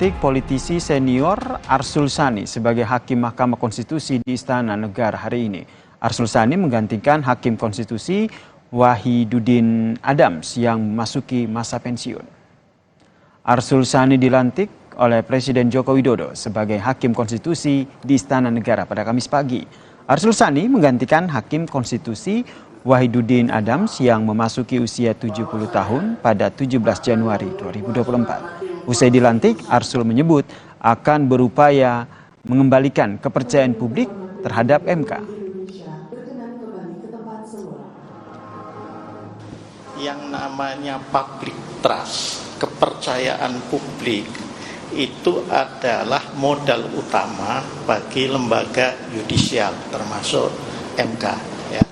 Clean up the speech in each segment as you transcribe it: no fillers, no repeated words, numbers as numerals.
dilantik politisi senior Arsul Sani sebagai Hakim Mahkamah Konstitusi di Istana Negara hari ini. Arsul Sani menggantikan Hakim Konstitusi Wahidudin Adams yang memasuki masa pensiun. Arsul Sani dilantik oleh Presiden Joko Widodo sebagai Hakim Konstitusi di Istana Negara pada Kamis pagi. Arsul Sani menggantikan Hakim Konstitusi Wahidudin Adams yang memasuki usia 70 tahun pada 17 Januari 2024. Usai dilantik, Arsul menyebut akan berupaya mengembalikan kepercayaan publik terhadap MK. Yang namanya public trust, kepercayaan publik, itu adalah modal utama bagi lembaga yudisial termasuk MK. Ya.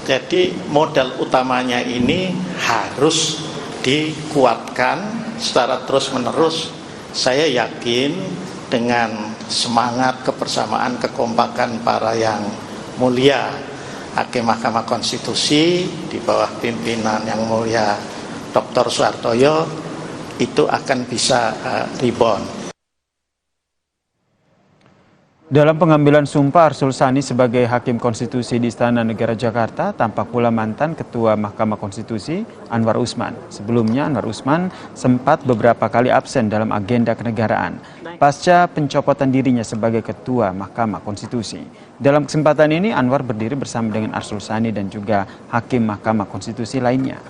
Jadi modal utamanya ini harus dikuatkan secara terus-menerus. Saya yakin dengan semangat kebersamaan, kekompakan para yang mulia Hakim Mahkamah Konstitusi di bawah pimpinan yang mulia Dr. Soehartojo itu akan bisa rebound. Dalam pengambilan sumpah Arsul Sani sebagai Hakim Konstitusi di Istana Negara Jakarta, tampak pula mantan Ketua Mahkamah Konstitusi Anwar Usman. Sebelumnya Anwar Usman sempat beberapa kali absen dalam agenda kenegaraan pasca pencopotan dirinya sebagai Ketua Mahkamah Konstitusi. Dalam kesempatan ini Anwar berdiri bersama dengan Arsul Sani dan juga Hakim Mahkamah Konstitusi lainnya.